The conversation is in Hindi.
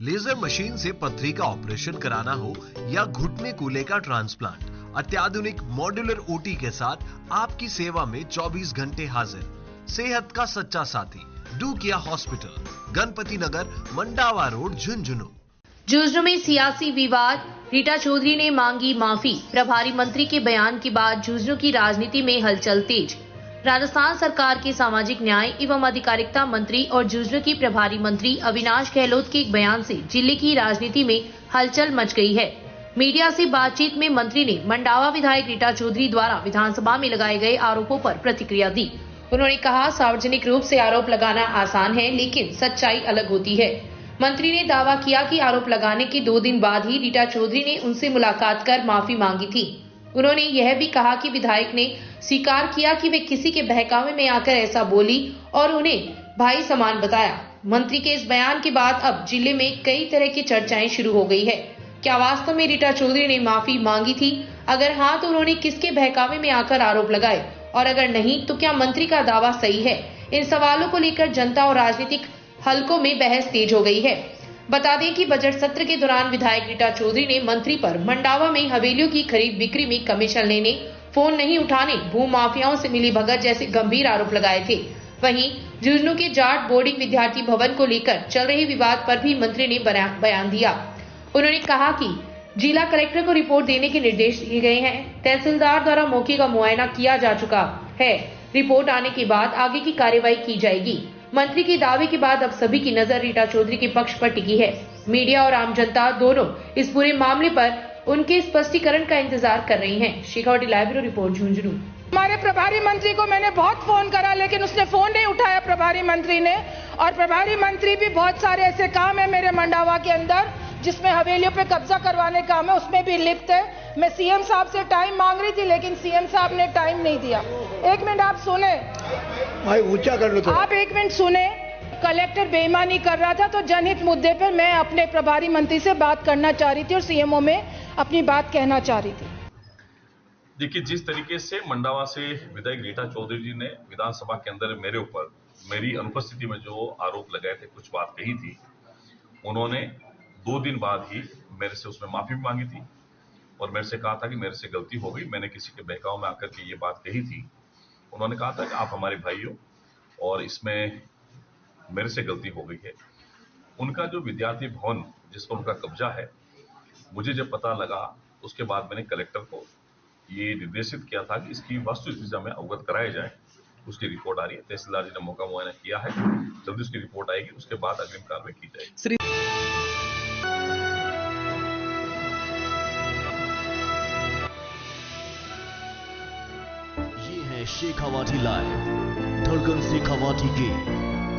लेजर मशीन से पथरी का ऑपरेशन कराना हो या घुटने कूल्हे का ट्रांसप्लांट, अत्याधुनिक मॉड्यूलर ओटी के साथ आपकी सेवा में 24 घंटे हाजिर। सेहत का सच्चा साथी डू किया हॉस्पिटल, गणपति नगर, मंडावा रोड, झुंझुनू। झुंझुनू में सियासी विवाद, रीटा चौधरी ने मांगी माफी। प्रभारी मंत्री के बयान के बाद झुंझुनू की राजनीति में हलचल तेज। राजस्थान सरकार के सामाजिक न्याय एवं अधिकारिता मंत्री और झुंझुनू की प्रभारी मंत्री अविनाश गहलोत के एक बयान से जिले की राजनीति में हलचल मच गई है। मीडिया से बातचीत में मंत्री ने मंडावा विधायक रीटा चौधरी द्वारा विधानसभा में लगाए गए आरोपों पर प्रतिक्रिया दी। उन्होंने कहा, सार्वजनिक रूप से आरोप लगाना आसान है, लेकिन सच्चाई अलग होती है। मंत्री ने दावा किया कि आरोप लगाने के 2 दिन बाद ही रीटा चौधरी ने उनसे मुलाकात कर माफी मांगी थी। उन्होंने यह भी कहा कि विधायक ने स्वीकार किया कि वे किसी के बहकावे में आकर ऐसा बोली और उन्हें भाई समान बताया। मंत्री के इस बयान के बाद अब जिले में कई तरह की चर्चाएं शुरू हो गई है। क्या वास्तव में रीटा चौधरी ने माफी मांगी थी? अगर हाँ, तो उन्होंने किसके बहकावे में आकर आरोप लगाए, और अगर नहीं तो क्या मंत्री का दावा सही है? इन सवालों को लेकर जनता और राजनीतिक हलकों में बहस तेज हो गई है। बता दें कि बजट सत्र के दौरान विधायक रीटा चौधरी ने मंत्री पर मंडावा में हवेलियों की खरीद बिक्री में कमीशन लेने, फोन नहीं उठाने, भू माफियाओं से मिली भगत जैसे गंभीर आरोप लगाए थे। वहीं झुंझुनू के जाट बोर्डिंग विद्यार्थी भवन को लेकर चल रहे विवाद पर भी मंत्री ने बयान दिया। उन्होंने कहा कि जिला कलेक्टर को रिपोर्ट देने के निर्देश दिए गए हैं। तहसीलदार द्वारा मौके का मुआयना किया जा चुका है। रिपोर्ट आने के बाद आगे की कार्रवाई की जाएगी। मंत्री के दावे के बाद अब सभी की नजर रीटा चौधरी के पक्ष पर टिकी है। मीडिया और आम जनता दोनों इस पूरे मामले पर उनके स्पष्टीकरण का इंतजार कर रही हैं। Shekhawati live bureau report, Jhunjhunu. हमारे प्रभारी मंत्री को मैंने बहुत फोन करा, लेकिन उसने फोन नहीं उठाया प्रभारी मंत्री ने। और प्रभारी मंत्री भी बहुत सारे ऐसे काम है मेरे मंडावा के अंदर जिसमें हवेलियों पे कब्जा करवाने का काम है, उसमें भी लिप्त है। मैं सीएम साहब से टाइम मांग रही थी, लेकिन सीएम साहब ने टाइम नहीं दिया। 1 मिनट आप सुने भाई, ऊंचा कर लो तो। आप 1 मिनट सुने। कलेक्टर बेईमानी कर रहा था, तो जनहित मुद्दे पर मैं अपने प्रभारी मंत्री से बात करना चाह रही थी और सीएमओ में अपनी बात कहना चाह रही थी। देखिए, जिस तरीके से मंडावा से विधायक रीटा चौधरी जी ने विधानसभा के अंदर मेरे ऊपर मेरी अनुपस्थिति में जो आरोप लगाए थे, कुछ बात कही थी, उन्होंने 2 दिन बाद ही मेरे से उसमें माफी भी मांगी थी और मेरे से कहा था कि मेरे से गलती हो गई, मैंने किसी के बहकाव में आकर के ये बात कही थी। उन्होंने कहा था कि आप हमारे भाई हो और इसमें मेरे से गलती हो गई है। उनका जो विद्यार्थी भवन जिस पर उनका कब्जा है, मुझे जब पता लगा उसके बाद मैंने कलेक्टर को ये निर्देशित किया था कि इसकी वस्तुस्थिति में अवगत कराया जाए। उसकी रिपोर्ट आ रही है, तहसीलदार जी ने मौका मुआयना किया है, जल्दी उसकी रिपोर्ट आएगी, उसके बाद अग्रिम कार्रवाई की जाएगी। ये है शेखावाटी लाइव, धड़कन शेखावाटी की।